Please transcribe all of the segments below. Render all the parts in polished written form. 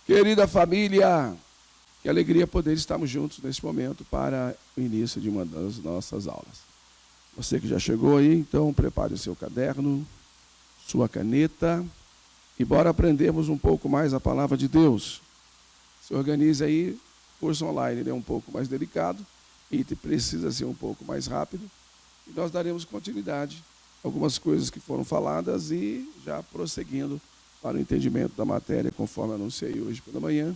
Querida família, que alegria poder estarmos juntos neste momento para o início de uma das nossas aulas. Você que já chegou aí, então prepare o seu caderno, sua caneta e bora aprendermos um pouco mais a palavra de Deus. Se organize aí, curso online ele é um pouco mais delicado e precisa ser um pouco mais rápido. E nós daremos continuidade a algumas coisas que foram faladas e já prosseguindo para o entendimento da matéria, conforme anunciei hoje pela manhã,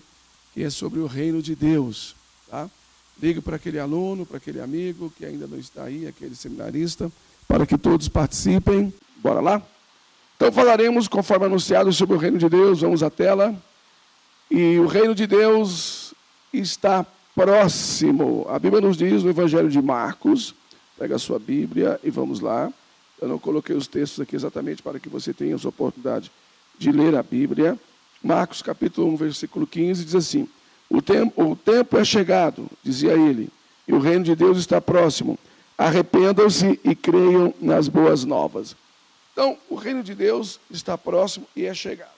que é sobre o reino de Deus. Tá? Ligue para aquele aluno, para aquele amigo que ainda não está aí, aquele seminarista, para que todos participem. Bora lá? Então falaremos, conforme anunciado, sobre o reino de Deus. Vamos à tela. E o reino de Deus está próximo. A Bíblia nos diz no Evangelho de Marcos, pega a sua Bíblia e vamos lá. Eu não coloquei os textos aqui exatamente para que você tenha essa oportunidade de ler a Bíblia. Marcos capítulo 1, versículo 15, diz assim: o tempo é chegado, dizia ele, e o reino de Deus está próximo. Arrependam-se e creiam nas boas novas. Então, o reino de Deus está próximo e é chegado.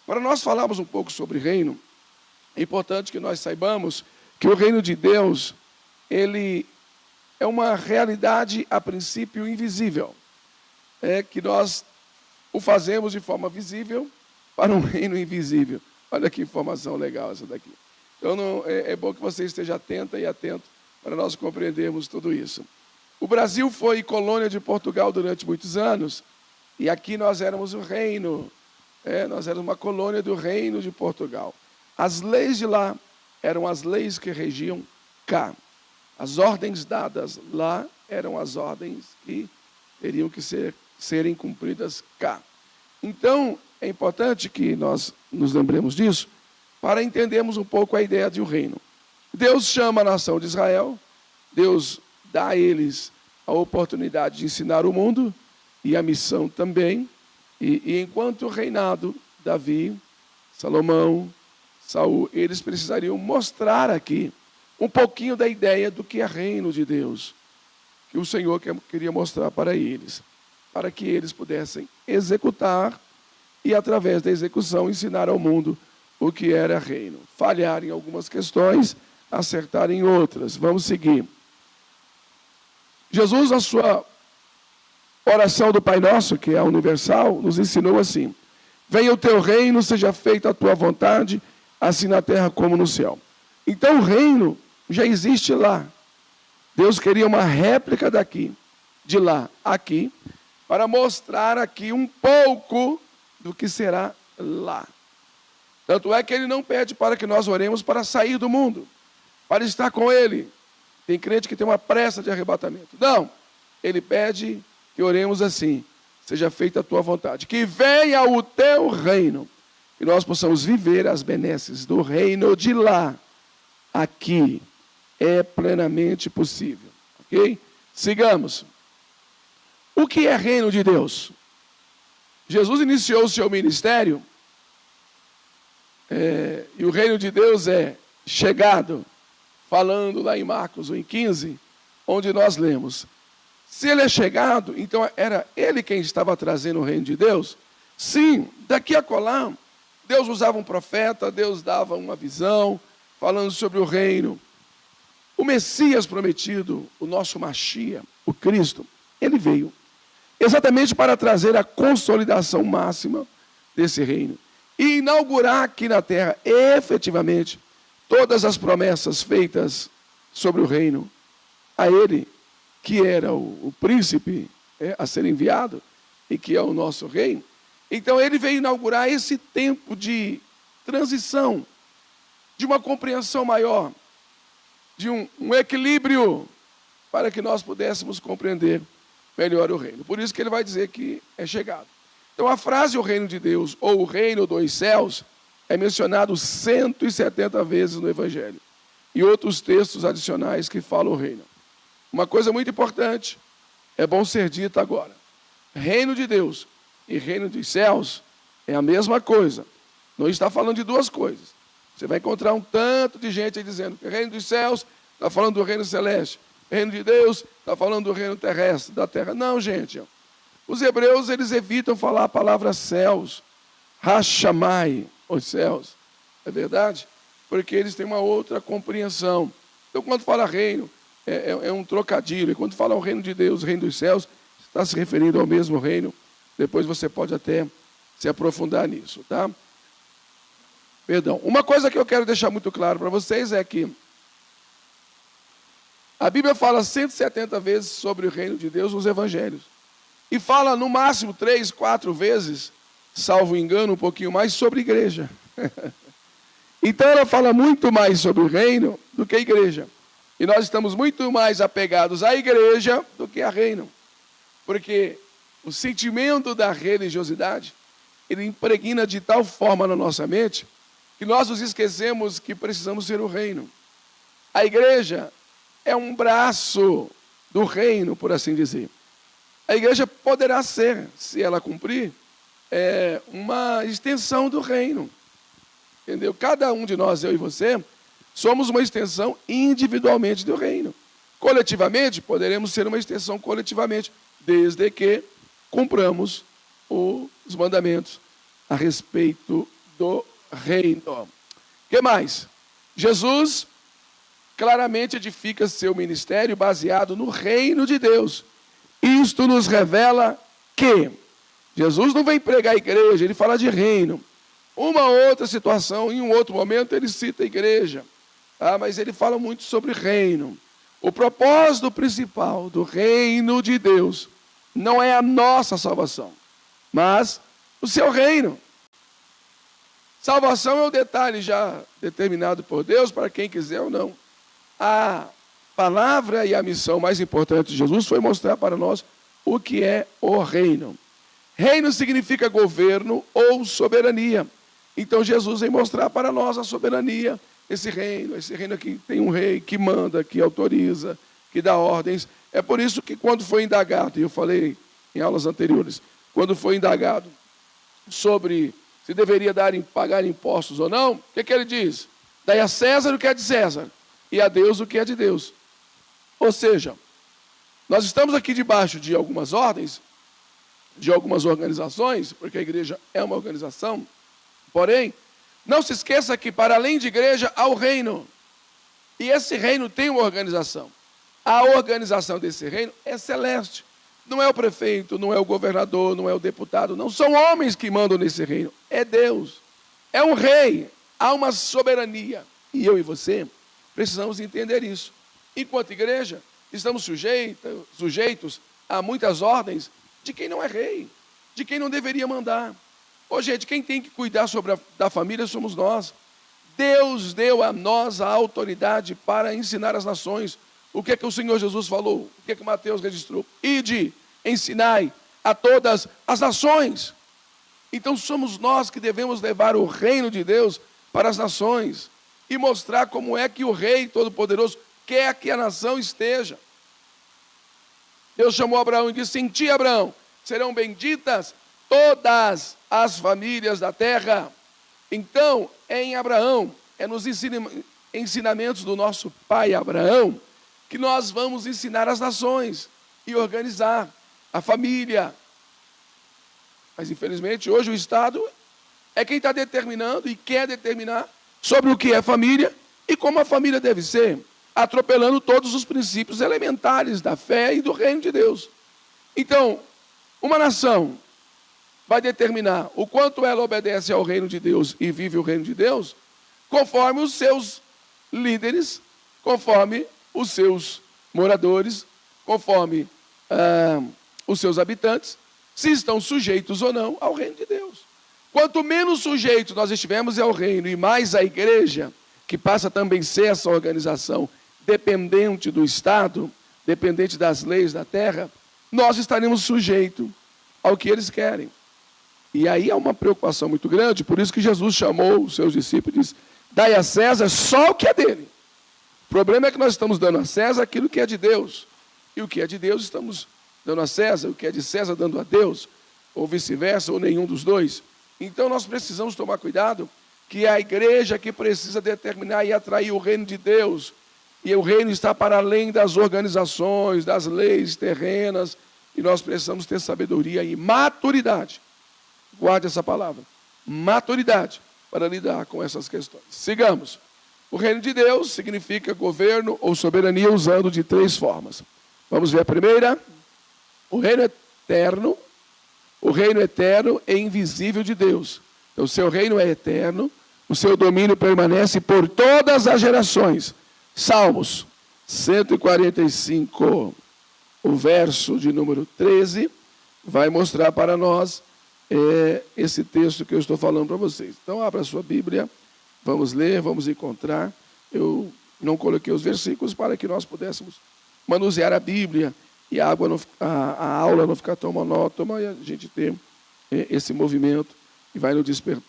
Para nós falarmos um pouco sobre reino, é importante que nós saibamos que o reino de Deus, ele é uma realidade, a princípio, invisível. É que nós o fazemos de forma visível para um reino invisível. Olha que informação legal essa daqui. Então, é bom que você esteja atenta e atento para nós compreendermos tudo isso. O Brasil foi colônia de Portugal durante muitos anos, e aqui nós éramos o reino, nós éramos uma colônia do reino de Portugal. As leis de lá eram as leis que regiam cá. As ordens dadas lá eram as ordens que teriam que serem cumpridas cá. Então, é importante que nós nos lembremos disso para entendermos um pouco a ideia de um reino. Deus chama a nação de Israel, Deus dá a eles a oportunidade de ensinar o mundo e a missão também. E enquanto o reinado, Davi, Salomão, Saul, eles precisariam mostrar aqui um pouquinho da ideia do que é reino de Deus, que o Senhor queria mostrar para eles, para que eles pudessem executar e, através da execução, ensinar ao mundo o que era reino. Falhar em algumas questões, acertar em outras. Vamos seguir. Jesus, na sua oração do Pai Nosso, que é universal, nos ensinou assim: venha o teu reino, seja feita a tua vontade, assim na terra como no céu. Então o reino já existe lá. Deus queria uma réplica daqui, de lá, aqui, para mostrar aqui um pouco do que será lá. Tanto é que ele não pede para que nós oremos para sair do mundo, para estar com ele. Tem crente que tem uma pressa de arrebatamento. Não, ele pede que oremos assim: seja feita a tua vontade, que venha o teu reino, que nós possamos viver as benesses do reino de lá, aqui. É plenamente possível. Ok? Sigamos. O que é reino de Deus? Jesus iniciou o seu ministério e o reino de Deus é chegado, falando lá em Marcos 1,15, onde nós lemos: se ele é chegado, então era ele quem estava trazendo o reino de Deus? Sim, daqui a colar, Deus usava um profeta, Deus dava uma visão, falando sobre o reino. O Messias prometido, o nosso Mashiach, o Cristo, ele veio exatamente para trazer a consolidação máxima desse reino e inaugurar aqui na terra, efetivamente, todas as promessas feitas sobre o reino a ele, que era o príncipe a ser enviado e que é o nosso rei. Então ele veio inaugurar esse tempo de transição, de uma compreensão maior, de um equilíbrio, para que nós pudéssemos compreender melhor o reino. Por isso que ele vai dizer que é chegado. Então a frase o reino de Deus, ou o reino dos céus, é mencionado 170 vezes no Evangelho. E outros textos adicionais que falam o reino. Uma coisa muito importante, é bom ser dita agora: reino de Deus e reino dos céus é a mesma coisa. Não está falando de duas coisas. Você vai encontrar um tanto de gente aí dizendo que o reino dos céus está falando do reino celeste. O reino de Deus está falando do reino terrestre, da terra. Não, gente. Os hebreus, eles evitam falar a palavra céus. Hashamai, os céus. é verdade? Porque eles têm uma outra compreensão. Então, quando fala reino, é um trocadilho. E quando fala o reino de Deus, o reino dos céus, está se referindo ao mesmo reino. Depois você pode até se aprofundar nisso, tá? Perdão. Uma coisa que eu quero deixar muito claro para vocês é que a Bíblia fala 170 vezes sobre o reino de Deus nos evangelhos. E fala no máximo 3, 4 vezes, salvo engano, um pouquinho mais, sobre igreja. Então ela fala muito mais sobre o reino do que a igreja. E nós estamos muito mais apegados à igreja do que a reino. Porque o sentimento da religiosidade, ele impregna de tal forma na nossa mente, que nós nos esquecemos que precisamos ser o reino. A igreja é um braço do reino, por assim dizer. A igreja poderá ser, se ela cumprir, uma extensão do reino. Entendeu? Cada um de nós, eu e você, somos uma extensão individualmente do reino. Coletivamente, poderemos ser uma extensão coletivamente, desde que cumpramos os mandamentos a respeito do reino. O que mais? Jesus claramente edifica seu ministério baseado no reino de Deus. Isto nos revela que Jesus não vem pregar a igreja, ele fala de reino. Uma outra situação, em um outro momento, ele cita a igreja, mas ele fala muito sobre reino. O propósito principal do reino de Deus não é a nossa salvação, mas o seu reino. Salvação é um detalhe já determinado por Deus para quem quiser ou não. A palavra e a missão mais importante de Jesus foi mostrar para nós o que é o reino. Reino significa governo ou soberania. Então Jesus vem mostrar para nós a soberania, esse reino aqui tem um rei que manda, que autoriza, que dá ordens. É por isso que quando foi indagado, e eu falei em aulas anteriores, quando foi indagado sobre se deveria pagar impostos ou não, o que ele diz? Dai a César o que é de César, e a Deus o que é de Deus. Ou seja, nós estamos aqui debaixo de algumas ordens, de algumas organizações, porque a igreja é uma organização, porém, não se esqueça que para além de igreja há o reino, e esse reino tem uma organização. A organização desse reino é celeste. Não é o prefeito, não é o governador, não é o deputado, não são homens que mandam nesse reino, é Deus. É um rei, há uma soberania. E eu e você precisamos entender isso. Enquanto igreja, estamos sujeitos a muitas ordens de quem não é rei, de quem não deveria mandar. Ô, gente, quem tem que cuidar da família somos nós. Deus deu a nós a autoridade para ensinar as nações. O que é que o Senhor Jesus falou? O que é que Mateus registrou? Ide, ensinai a todas as nações. Então somos nós que devemos levar o reino de Deus para as nações e mostrar como é que o Rei Todo-Poderoso quer que a nação esteja. Deus chamou Abraão e disse: em ti, Abraão, serão benditas todas as famílias da terra. Então, é em Abraão, é nos ensinamentos do nosso pai Abraão, que nós vamos ensinar as nações e organizar a família. Mas, infelizmente, hoje o Estado é quem está determinando e quer determinar sobre o que é família e como a família deve ser, atropelando todos os princípios elementares da fé e do reino de Deus. Então, uma nação vai determinar o quanto ela obedece ao reino de Deus e vive o reino de Deus, conforme os seus líderes, conforme os seus moradores, conforme os seus habitantes, se estão sujeitos ou não ao reino de Deus. Quanto menos sujeitos nós estivermos ao reino e mais a igreja, que passa também a ser essa organização dependente do Estado, dependente das leis da terra, nós estaremos sujeitos ao que eles querem. E aí há uma preocupação muito grande, por isso que Jesus chamou os seus discípulos e disse: dai a César só o que é dele. O problema é que nós estamos dando a César aquilo que é de Deus, e o que é de Deus estamos dando a César, o que é de César dando a Deus, ou vice-versa, ou nenhum dos dois. Então nós precisamos tomar cuidado, que é a igreja que precisa determinar e atrair o reino de Deus, e o reino está para além das organizações, das leis terrenas, e nós precisamos ter sabedoria e maturidade. Guarde essa palavra, maturidade, para lidar com essas questões. Sigamos. O reino de Deus significa governo ou soberania usando de 3 formas. Vamos ver a primeira. O reino eterno e invisível de Deus. Então, o seu reino é eterno, o seu domínio permanece por todas as gerações. Salmos 145, o verso de número 13, vai mostrar para nós esse texto que eu estou falando para vocês. Então, abra a sua Bíblia, vamos ler, vamos encontrar. Eu não coloquei os versículos para que nós pudéssemos manusear a Bíblia e a aula não ficar tão monótona e a gente ter esse movimento e vai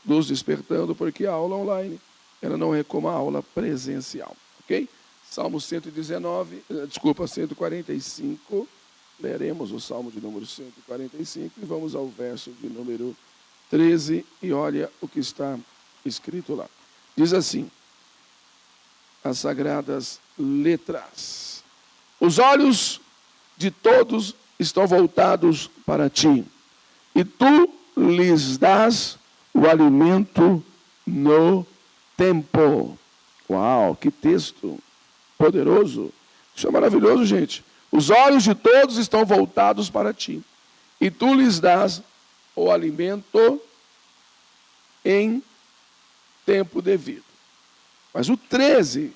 nos despertando, porque a aula online ela não é como a aula presencial, ok? Salmo 145, leremos o Salmo de número 145 e vamos ao verso de número 13 e olha o que está escrito lá. Diz assim, as sagradas letras: os olhos de todos estão voltados para ti, e tu lhes dás o alimento no tempo. Uau, que texto poderoso. Isso é maravilhoso, gente. Os olhos de todos estão voltados para ti, e tu lhes dás o alimento em tempo devido. Mas o 13,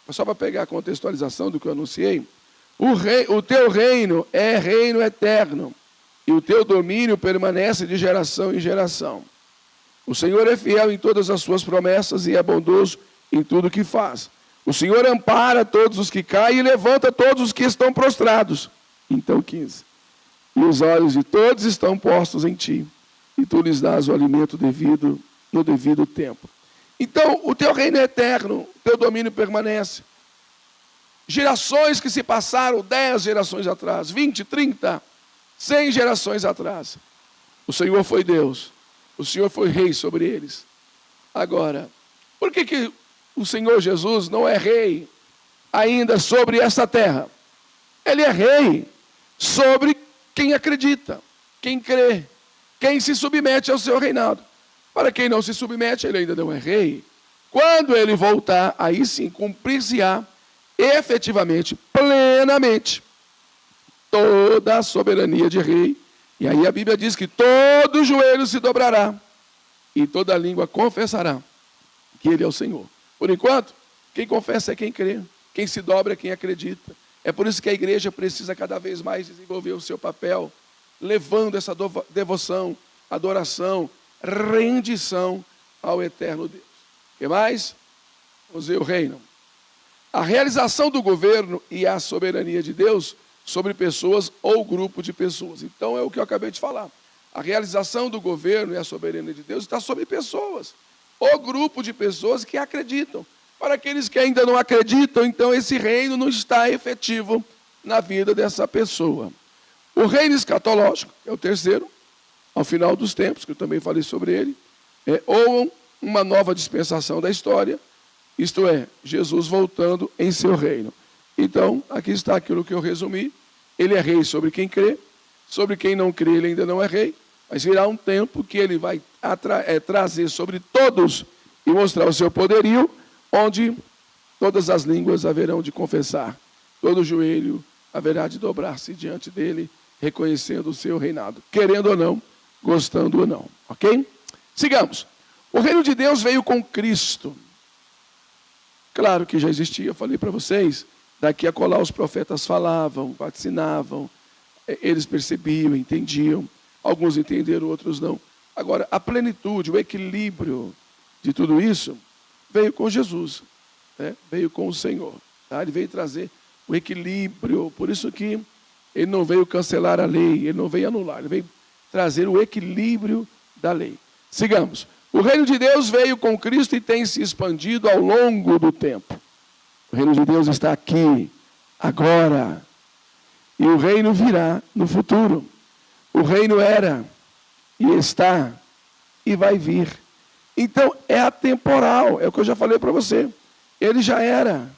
só para pegar a contextualização do que eu anunciei, o teu reino é reino eterno, e o teu domínio permanece de geração em geração. O Senhor é fiel em todas as suas promessas e é bondoso em tudo que faz. O Senhor ampara todos os que caem e levanta todos os que estão prostrados. Então, 15. E os olhos de todos estão postos em ti, e tu lhes dás o alimento devido no devido tempo. Então, o teu reino é eterno, o teu domínio permanece. Gerações que se passaram 10 gerações atrás, 20, 30, 100 gerações atrás. O Senhor foi Deus, o Senhor foi rei sobre eles. Agora, por que o Senhor Jesus não é rei ainda sobre essa terra? Ele é rei sobre quem acredita, quem crê, quem se submete ao seu reinado. Para quem não se submete, ele ainda não é rei. Quando ele voltar, aí sim, cumprir-se-á efetivamente, plenamente, toda a soberania de rei. E aí a Bíblia diz que todo joelho se dobrará e toda língua confessará que ele é o Senhor. Por enquanto, quem confessa é quem crê, quem se dobra é quem acredita. É por isso que a igreja precisa cada vez mais desenvolver o seu papel, levando essa devoção, adoração, rendição ao eterno Deus. O que mais? Vamos ver o reino. A realização do governo e a soberania de Deus sobre pessoas ou grupo de pessoas. Então é o que eu acabei de falar. A realização do governo e a soberania de Deus está sobre pessoas, ou grupo de pessoas que acreditam. Para aqueles que ainda não acreditam, então esse reino não está efetivo na vida dessa pessoa. O reino escatológico, é o terceiro, ao final dos tempos, que eu também falei sobre ele, ou uma nova dispensação da história, isto é, Jesus voltando em seu reino. Então, aqui está aquilo que eu resumi. Ele é rei sobre quem crê, sobre quem não crê ele ainda não é rei, mas virá um tempo que ele vai trazer sobre todos e mostrar o seu poderio, onde todas as línguas haverão de confessar, todo joelho haverá de dobrar-se diante dele, reconhecendo o seu reinado, querendo ou não, gostando ou não, ok? Sigamos. O reino de Deus veio com Cristo. Claro que já existia, eu falei para vocês, daqui a colar os profetas falavam, vaticinavam, eles percebiam, entendiam, alguns entenderam, outros não. Agora, a plenitude, o equilíbrio de tudo isso veio com Jesus, né? Veio com o Senhor. Tá? Ele veio trazer o equilíbrio, por isso que ele não veio cancelar a lei, ele não veio anular, ele veio trazer o equilíbrio da lei. Sigamos. O reino de Deus veio com Cristo e tem se expandido ao longo do tempo. O reino de Deus está aqui, agora. E o reino virá no futuro. O reino era, e está, e vai vir. Então, é atemporal, é o que eu já falei para você. Ele já era,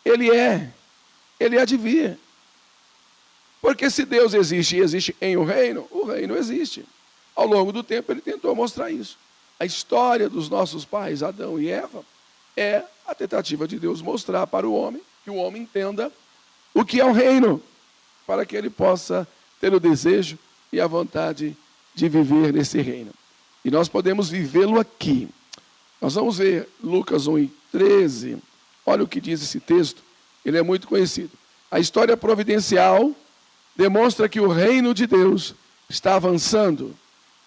ele há de vir. Porque se Deus existe e existe em o reino existe. Ao longo do tempo, ele tentou mostrar isso. A história dos nossos pais, Adão e Eva, é a tentativa de Deus mostrar para o homem, que o homem entenda o que é o reino, para que ele possa ter o desejo e a vontade de viver nesse reino. E nós podemos vivê-lo aqui. Nós vamos ver Lucas 1:13. Olha o que diz esse texto. Ele é muito conhecido. A história providencial demonstra que o reino de Deus está avançando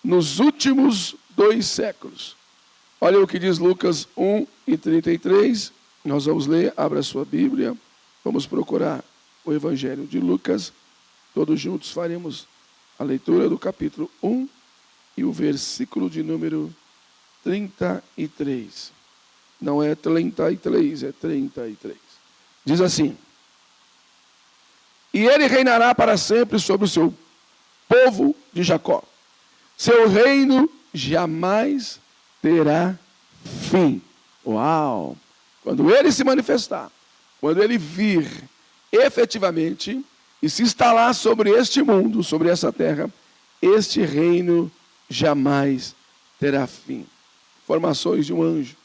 nos últimos 2 séculos. Olha o que diz Lucas 1:33. Nós vamos ler, abra a sua Bíblia. Vamos procurar o Evangelho de Lucas. Todos juntos faremos a leitura do capítulo 1 e o versículo de número 33. Não é 33, é 33. Diz assim: e ele reinará para sempre sobre o seu povo de Jacó. Seu reino jamais terá fim. Uau! Quando ele se manifestar, quando ele vir efetivamente e se instalar sobre este mundo, sobre essa terra, este reino jamais terá fim. Informações de um anjo,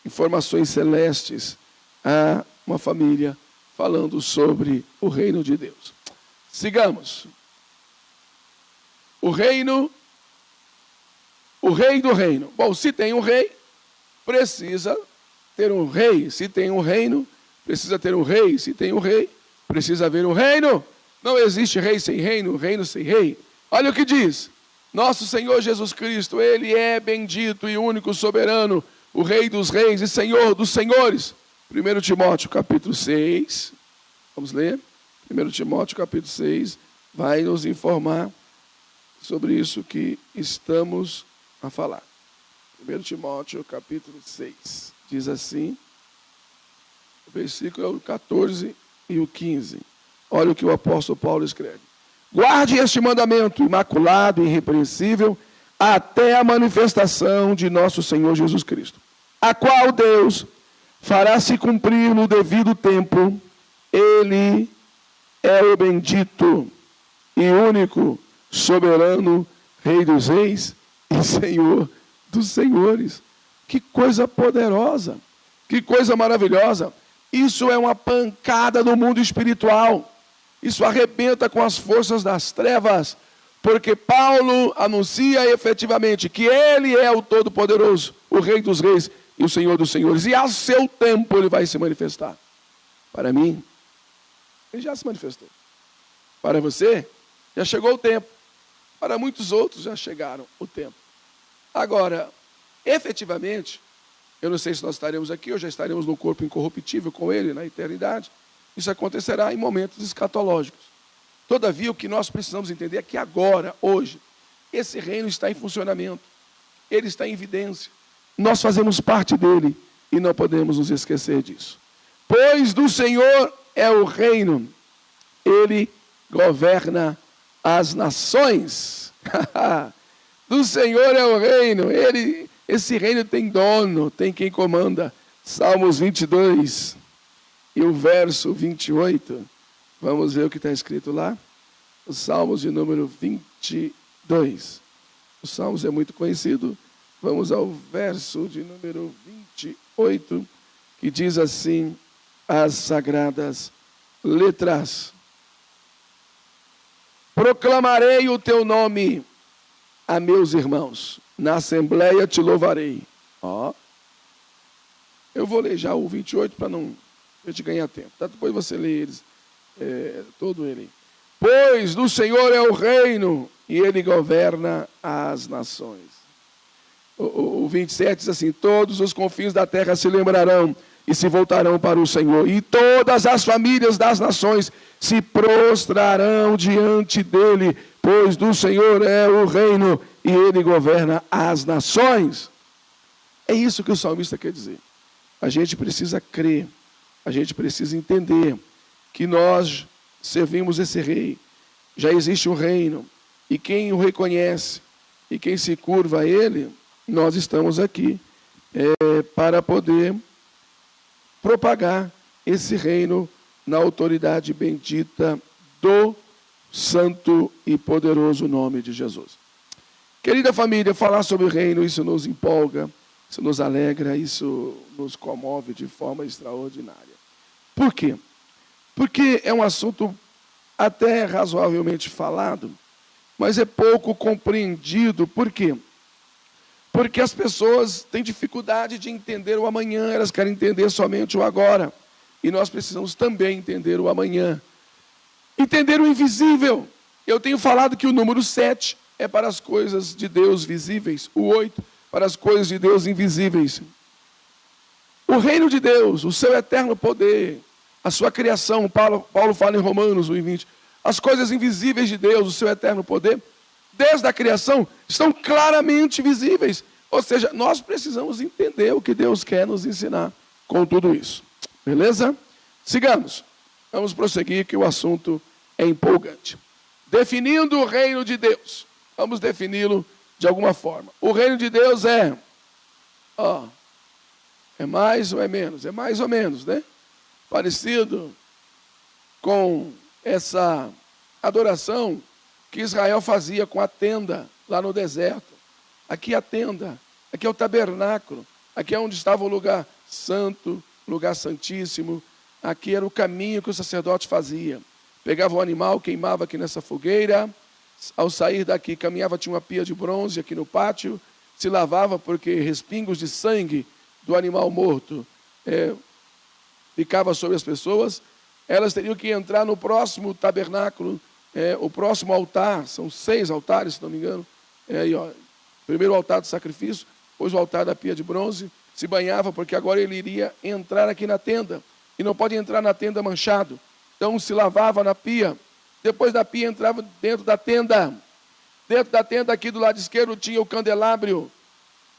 informações celestes a uma família falando sobre o reino de Deus. Sigamos. O rei do reino. Bom, se tem um rei, precisa ter um rei. Se tem um reino, precisa ter um rei. Se tem um rei, precisa haver um reino. Não existe rei sem reino, reino sem rei. Olha o que diz. Nosso Senhor Jesus Cristo, Ele é bendito e único soberano, o Rei dos reis e Senhor dos senhores. 1 Timóteo capítulo 6. Vamos ler. 1 Timóteo capítulo 6 vai nos informar sobre isso que estamos a falar. 1 Timóteo capítulo 6. Diz assim, o versículo é o 14 e o 15. Olha o que o apóstolo Paulo escreve. Guarde este mandamento imaculado e irrepreensível até a manifestação de nosso Senhor Jesus Cristo, a qual Deus fará se cumprir no devido tempo. Ele é o bendito e único, soberano, Rei dos reis e Senhor dos senhores. Que coisa poderosa, que coisa maravilhosa. Isso é uma pancada no mundo espiritual. Isso arrebenta com as forças das trevas, porque Paulo anuncia efetivamente que ele é o Todo-Poderoso, o Rei dos reis e o Senhor dos senhores. E a seu tempo ele vai se manifestar. Para mim, ele já se manifestou. Para você, já chegou o tempo. Para muitos outros já chegaram o tempo. Agora, efetivamente, eu não sei se nós estaremos aqui ou já estaremos no corpo incorruptível com ele na eternidade. Isso acontecerá em momentos escatológicos. Todavia, o que nós precisamos entender é que agora, hoje, esse reino está em funcionamento. Ele está em evidência. Nós fazemos parte dele e não podemos nos esquecer disso. Pois do Senhor é o reino. Ele governa as nações. Do Senhor é o reino. Esse reino tem dono, tem quem comanda. Salmos 22 e o verso 28. Vamos ver o que está escrito lá. Os Salmos de número 22. O Salmos é muito conhecido. Vamos ao verso de número 28, que diz assim, as sagradas letras. Proclamarei o teu nome a meus irmãos, na assembleia te louvarei. Ó. Eu vou ler já o 28 para não a gente ganhar tempo. Tá? Depois você lê eles, todo ele. Pois do Senhor é o reino e ele governa as nações. O 27 diz assim, todos os confins da terra se lembrarão e se voltarão para o Senhor. E todas as famílias das nações se prostrarão diante dele, pois do Senhor é o reino e ele governa as nações. É isso que o salmista quer dizer. A gente precisa crer, a gente precisa entender que nós servimos esse rei. Já existe um reino, e quem o reconhece, e quem se curva a ele, nós estamos aqui para poder propagar esse reino na autoridade bendita do santo e poderoso nome de Jesus. Querida família, falar sobre o reino, isso nos empolga, isso nos alegra, isso nos comove de forma extraordinária. Por quê? Porque é um assunto até razoavelmente falado, mas é pouco compreendido. Por quê? Porque as pessoas têm dificuldade de entender o amanhã, elas querem entender somente o agora. E nós precisamos também entender o amanhã. Entender o invisível. Eu tenho falado que o número 7 é para as coisas de Deus visíveis, o 8 para as coisas de Deus invisíveis. O reino de Deus, o seu eterno poder, a sua criação, Paulo fala em Romanos 1:20, as coisas invisíveis de Deus, o seu eterno poder, desde a criação, estão claramente visíveis. Ou seja, nós precisamos entender o que Deus quer nos ensinar com tudo isso. Beleza? Sigamos. Vamos prosseguir que o assunto é empolgante. Definindo o reino de Deus. Vamos defini-lo de alguma forma. O reino de Deus é mais ou é menos? É mais ou menos, né? Parecido com essa adoração que Israel fazia com a tenda lá no deserto. Aqui a tenda, aqui é o tabernáculo, aqui é onde estava o lugar santo, lugar santíssimo. Aqui era o caminho que o sacerdote fazia. Pegava o animal, queimava aqui nessa fogueira. Ao sair daqui, caminhava, tinha uma pia de bronze aqui no pátio. Se lavava porque respingos de sangue do animal morto ficava sobre as pessoas. Elas teriam que entrar no próximo tabernáculo, o próximo altar. São 6 altares, se não me engano. Primeiro o altar do sacrifício, depois o altar da pia de bronze. Se banhava porque agora ele iria entrar aqui na tenda. E não pode entrar na tenda manchado. Então se lavava na pia. Depois da pia entrava dentro da tenda. Dentro da tenda aqui do lado esquerdo tinha o candelabro.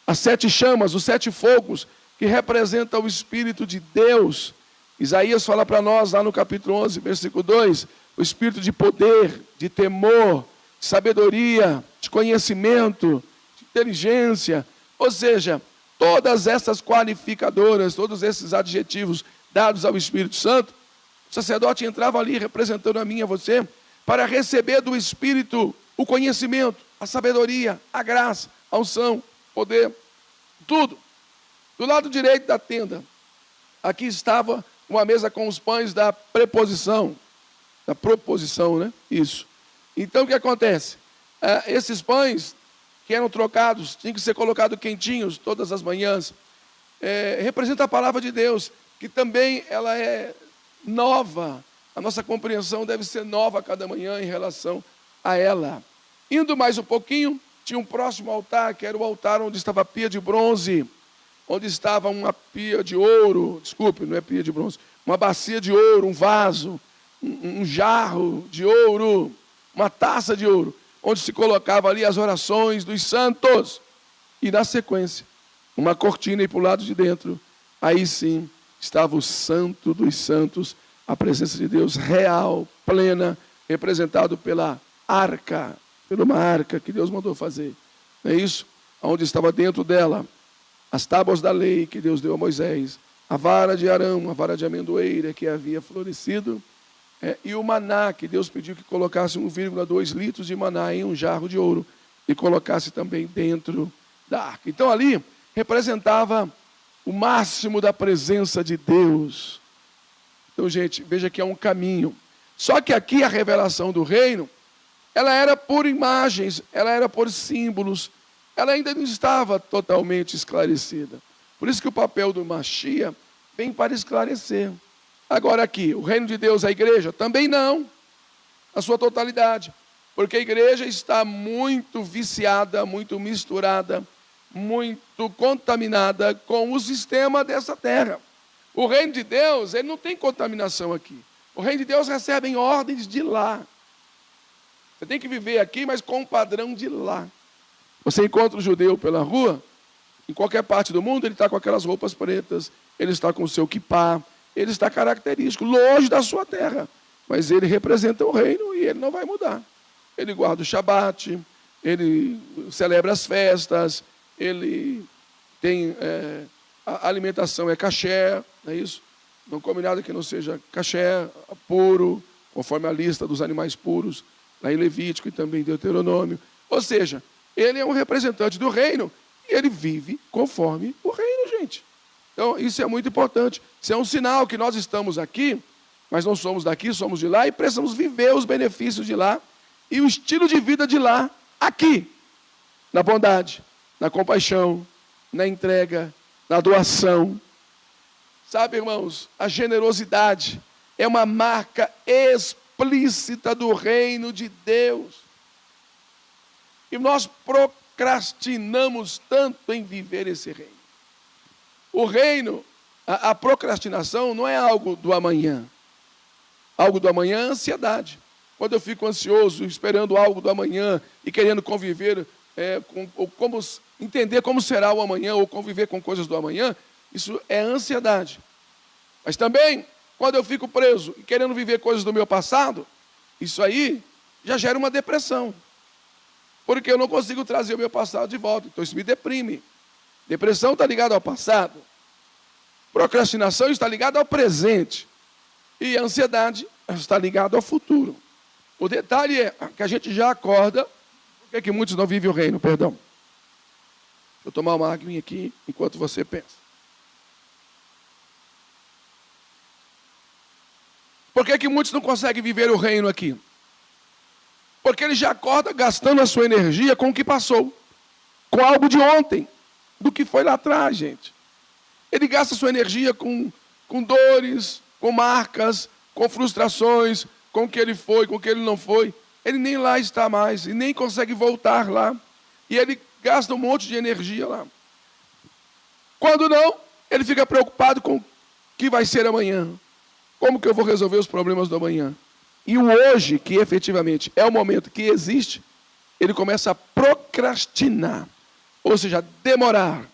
As 7 chamas, os 7 fogos, que representam o Espírito de Deus. Isaías fala para nós lá no capítulo 11, versículo 2, o Espírito de poder, de temor, de sabedoria, de conhecimento, de inteligência. Ou seja, todas essas qualificadoras, todos esses adjetivos dados ao Espírito Santo, o sacerdote entrava ali representando a mim e a você, para receber do Espírito o conhecimento, a sabedoria, a graça, a unção, poder, tudo. Do lado direito da tenda, aqui estava uma mesa com os pães da proposição, né? Isso. Então o que acontece? Esses pães que eram trocados, tinham que ser colocados quentinhos todas as manhãs, representa a palavra de Deus, que também ela é nova. A nossa compreensão deve ser nova a cada manhã em relação a ela. Indo mais um pouquinho, tinha um próximo altar, que era o altar onde estava a pia de bronze, onde estava uma pia de ouro, desculpe, não é pia de bronze, uma bacia de ouro, um vaso, um jarro de ouro, uma taça de ouro, onde se colocava ali as orações dos santos. E na sequência, uma cortina e para o lado de dentro, aí sim, estava o santo dos santos, a presença de Deus real, plena, representado pela arca, por uma arca que Deus mandou fazer. Não é isso? Onde estava dentro dela as tábuas da lei que Deus deu a Moisés, a vara de Arão, a vara de amendoeira que havia florescido, e o maná, que Deus pediu que colocasse 1,2 litros de maná em um jarro de ouro e colocasse também dentro da arca. Então ali representava o máximo da presença de Deus. Então, gente, veja que é um caminho. Só que aqui a revelação do reino, ela era por imagens, ela era por símbolos, ela ainda não estava totalmente esclarecida. Por isso que o papel do Mashiach vem para esclarecer. Agora aqui, o reino de Deus, a igreja, também não, a sua totalidade. Porque a igreja está muito viciada, muito misturada, muito contaminada com o sistema dessa terra. O reino de Deus, ele não tem contaminação aqui. O reino de Deus recebe ordens de lá. Você tem que viver aqui, mas com o padrão de lá. Você encontra um judeu pela rua, em qualquer parte do mundo, ele está com aquelas roupas pretas, ele está com o seu kippá, ele está característico, longe da sua terra. Mas ele representa o reino e ele não vai mudar. Ele guarda o Shabat, ele celebra as festas, ele tem a alimentação é kasher, não é isso? Não come nada que não seja kasher, puro, conforme a lista dos animais puros, lá em Levítico e também em Deuteronômio. Ou seja, Ele é um representante do reino e ele vive conforme o reino, gente. Então, isso é muito importante. Isso é um sinal que nós estamos aqui, mas não somos daqui, somos de lá e precisamos viver os benefícios de lá e o estilo de vida de lá aqui. Na bondade, na compaixão, na entrega, na doação. Sabe, irmãos, a generosidade é uma marca explícita do reino de Deus. E nós procrastinamos tanto em viver esse reino. O reino, a procrastinação não é algo do amanhã. Algo do amanhã é ansiedade. Quando eu fico ansioso, esperando algo do amanhã e querendo conviver, entender como será o amanhã ou conviver com coisas do amanhã, isso é ansiedade. Mas também, quando eu fico preso e querendo viver coisas do meu passado, isso aí já gera uma depressão. Porque eu não consigo trazer o meu passado de volta. Então isso me deprime. Depressão está ligada ao passado. Procrastinação está ligada ao presente. E a ansiedade está ligada ao futuro. O detalhe é que a gente já acorda. Por que é que muitos não vivem o reino? Perdão. Deixa eu tomar uma aguinha aqui enquanto você pensa. Por que é que muitos não conseguem viver o reino aqui? Porque ele já acorda gastando a sua energia com o que passou. Com algo de ontem. Do que foi lá atrás, gente. Ele gasta sua energia com dores, com marcas, com frustrações, com o que ele foi, com o que ele não foi. Ele nem lá está mais e nem consegue voltar lá. E ele gasta um monte de energia lá. Quando não, ele fica preocupado com o que vai ser amanhã. Como que eu vou resolver os problemas do amanhã? E o hoje, que efetivamente é o momento que existe, ele começa a procrastinar. Ou seja, demorar.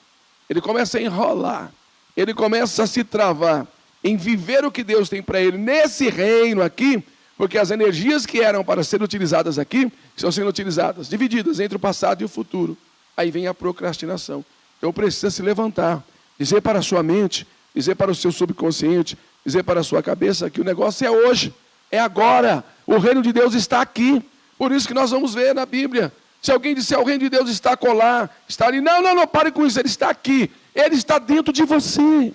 Ele começa a enrolar. Ele começa a se travar em viver o que Deus tem para ele nesse reino aqui, porque as energias que eram para serem utilizadas aqui, estão sendo utilizadas, divididas entre o passado e o futuro. Aí vem a procrastinação. Então precisa se levantar, dizer para a sua mente, dizer para o seu subconsciente, dizer para a sua cabeça que o negócio é hoje, é agora. O reino de Deus está aqui. Por isso que nós vamos ver na Bíblia. Se alguém disser o reino de Deus está colar, está ali, não, pare com isso, ele está aqui. Ele está dentro de você.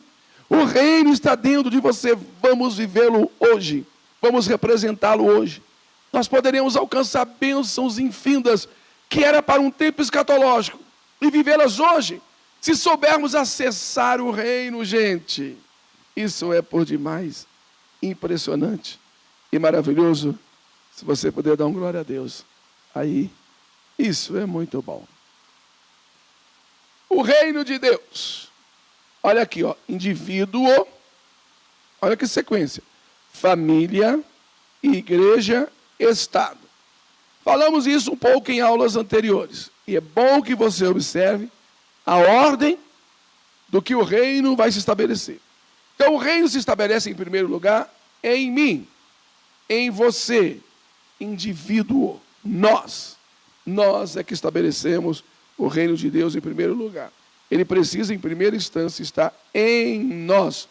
O reino está dentro de você. Vamos vivê-lo hoje. Vamos representá-lo hoje. Nós poderemos alcançar bênçãos infindas que era para um tempo escatológico e vivê-las hoje, se soubermos acessar o reino, gente. Isso é por demais impressionante e maravilhoso. Se você puder dar um glória a Deus, aí, isso é muito bom. O reino de Deus. Olha aqui, ó, indivíduo, olha que sequência. Família, igreja, Estado. Falamos isso um pouco em aulas anteriores. E é bom que você observe a ordem do que o reino vai se estabelecer. Então o reino se estabelece em primeiro lugar em mim, em você, indivíduo, nós. Nós é que estabelecemos o reino de Deus em primeiro lugar. Ele precisa, em primeira instância, estar em nós.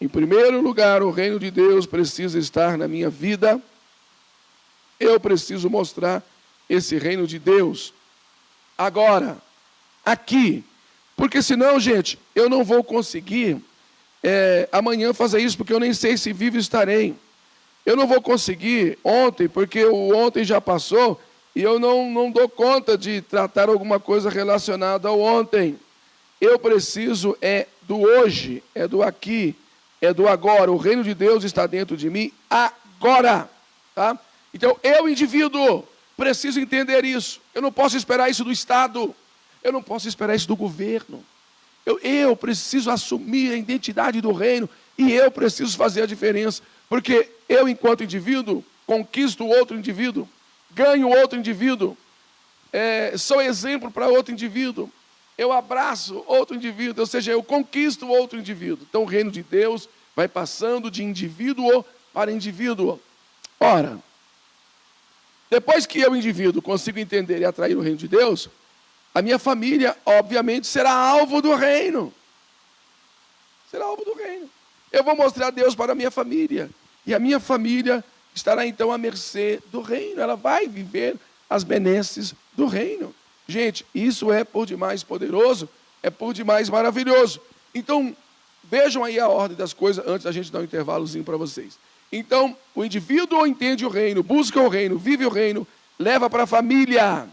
Em primeiro lugar, o reino de Deus precisa estar na minha vida. Eu preciso mostrar esse reino de Deus agora, aqui. Porque senão, gente, eu não vou conseguir amanhã fazer isso, porque eu nem sei se vivo estarei. Eu não vou conseguir ontem, porque o ontem já passou, e eu não dou conta de tratar alguma coisa relacionada ao ontem. Eu preciso do hoje, do aqui, do agora. O reino de Deus está dentro de mim agora. Tá? Então, eu, indivíduo, preciso entender isso. Eu não posso esperar isso do Estado. Eu não posso esperar isso do governo. Eu preciso assumir a identidade do reino e eu preciso fazer a diferença. Porque eu, enquanto indivíduo, conquisto outro indivíduo, ganho outro indivíduo, sou exemplo para outro indivíduo, eu abraço outro indivíduo, ou seja, eu conquisto outro indivíduo. Então o reino de Deus vai passando de indivíduo para indivíduo. Ora, depois que eu, indivíduo, consigo entender e atrair o reino de Deus, a minha família, obviamente, será alvo do reino. Será alvo do reino. Eu vou mostrar Deus para a minha família. E a minha família estará, então, à mercê do reino. Ela vai viver as benesses do reino. Gente, isso é por demais poderoso, é por demais maravilhoso. Então, vejam aí a ordem das coisas, antes da gente dar um intervalozinho para vocês. Então, o indivíduo entende o reino, busca o reino, vive o reino, leva para a família.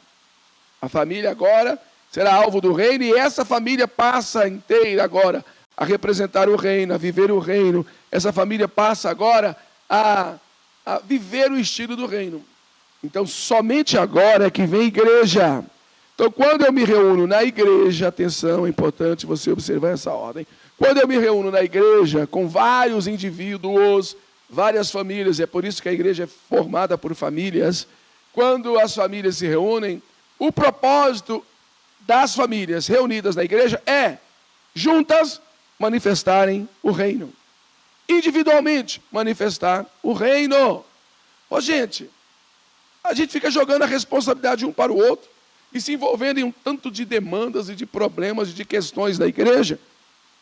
A família agora será alvo do reino e essa família passa inteira agora a representar o reino, a viver o reino. Essa família passa agora a viver o estilo do reino. Então, somente agora é que vem a igreja. Então, quando eu me reúno na igreja, atenção, é importante você observar essa ordem. Quando eu me reúno na igreja com vários indivíduos, várias famílias, é por isso que a igreja é formada por famílias. Quando as famílias se reúnem, o propósito das famílias reunidas na igreja é, juntas, manifestarem o reino. Individualmente, manifestar o reino. Ó, gente, a gente fica jogando a responsabilidade um para o outro e se envolvendo em um tanto de demandas e de problemas e de questões da igreja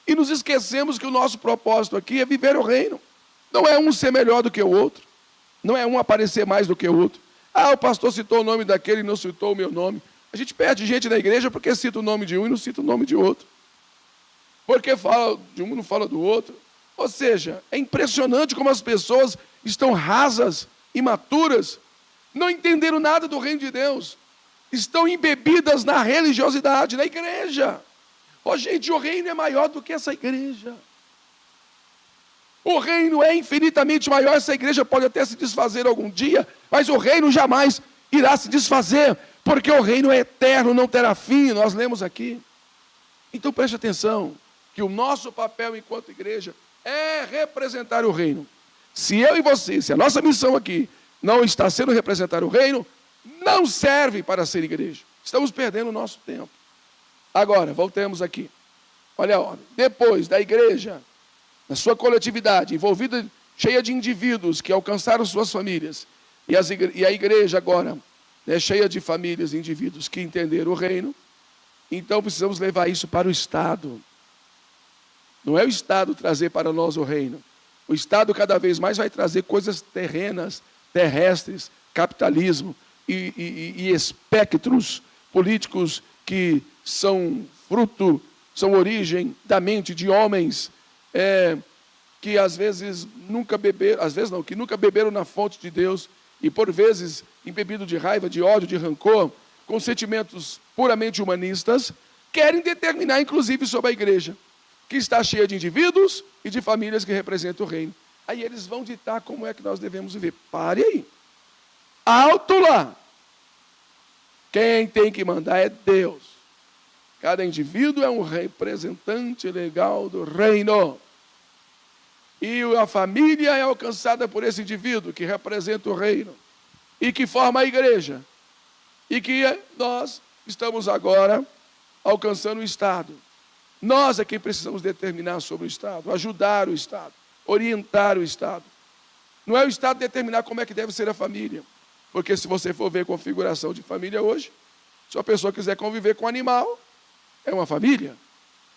e nos esquecemos que o nosso propósito aqui é viver o reino. Não é um ser melhor do que o outro, não é um aparecer mais do que o outro. Ah, o pastor citou o nome daquele e não citou o meu nome. A gente perde gente na igreja porque cita o nome de um e não cita o nome de outro. Porque fala de um e não fala do outro. Ou seja, é impressionante como as pessoas estão rasas, imaturas, não entenderam nada do reino de Deus. Estão embebidas na religiosidade, na igreja. Ó, gente, o reino é maior do que essa igreja. O reino é infinitamente maior. Essa igreja pode até se desfazer algum dia, mas o reino jamais irá se desfazer, porque o reino é eterno, não terá fim. Nós lemos aqui. Então preste atenção, que o nosso papel enquanto igreja é representar o reino. Se eu e você, se a nossa missão aqui não está sendo representar o reino, não serve para ser igreja. Estamos perdendo o nosso tempo. Agora, voltemos aqui. Olha a ordem. Depois da igreja, na sua coletividade, envolvida, cheia de indivíduos que alcançaram suas famílias, e a igreja agora, né, cheia de famílias e indivíduos que entenderam o reino, então precisamos levar isso para o Estado. Não é o Estado trazer para nós o reino. O Estado cada vez mais vai trazer coisas terrenas, terrestres, capitalismo e espectros políticos que são fruto, são origem da mente de homens que às vezes nunca beberam, que nunca beberam na fonte de Deus e por vezes embebido de raiva, de ódio, de rancor, com sentimentos puramente humanistas, querem determinar inclusive sobre a igreja, que está cheia de indivíduos e de famílias que representam o reino. Aí eles vão ditar como é que nós devemos viver. Pare aí. Alto lá. Quem tem que mandar é Deus. Cada indivíduo é um representante legal do reino. E a família é alcançada por esse indivíduo que representa o reino e que forma a igreja. E que nós estamos agora alcançando o Estado. Nós é quem precisamos determinar sobre o Estado, ajudar o Estado, orientar o Estado. Não é o Estado determinar como é que deve ser a família. Porque se você for ver a configuração de família hoje, se a pessoa quiser conviver com animal, é uma família.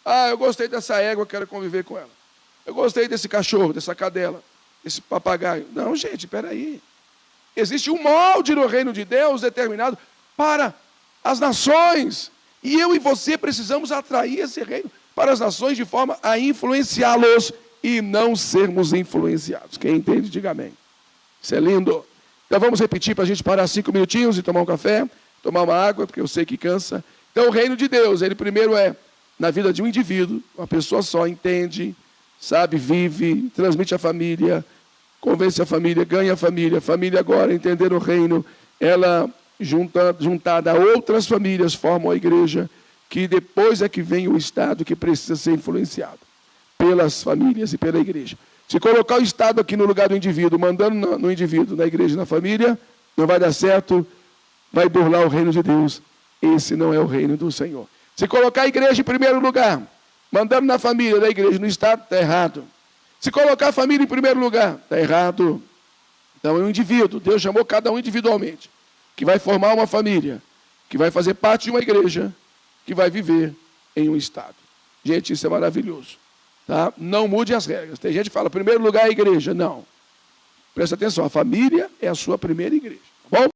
Ah, eu gostei dessa égua, quero conviver com ela. Eu gostei desse cachorro, dessa cadela, desse papagaio. Não, gente, espera aí. Existe um molde no reino de Deus determinado para as nações. E eu e você precisamos atrair esse reino para as nações de forma a influenciá-los e não sermos influenciados. Quem entende, diga amém. Isso é lindo. Então vamos repetir para a gente parar 5 minutinhos e tomar um café, tomar uma água, porque eu sei que cansa. Então o reino de Deus, ele primeiro é na vida de um indivíduo, uma pessoa só, entende, sabe, vive, transmite a família, convence a família, ganha a família agora, entender o reino, ela juntada a outras famílias, formam a igreja, que depois é que vem o Estado que precisa ser influenciado pelas famílias e pela igreja. Se colocar o Estado aqui no lugar do indivíduo, mandando no indivíduo, na igreja e na família, não vai dar certo, vai burlar o reino de Deus. Esse não é o reino do Senhor. Se colocar a igreja em primeiro lugar, mandando na família, na igreja, no Estado, está errado. Se colocar a família em primeiro lugar, está errado. Então é um indivíduo, Deus chamou cada um individualmente, que vai formar uma família, que vai fazer parte de uma igreja, que vai viver em um Estado. Gente, isso é maravilhoso. Tá? Não mude as regras. Tem gente que fala, primeiro lugar é a igreja. Não. Presta atenção, a família é a sua primeira igreja. Tá bom?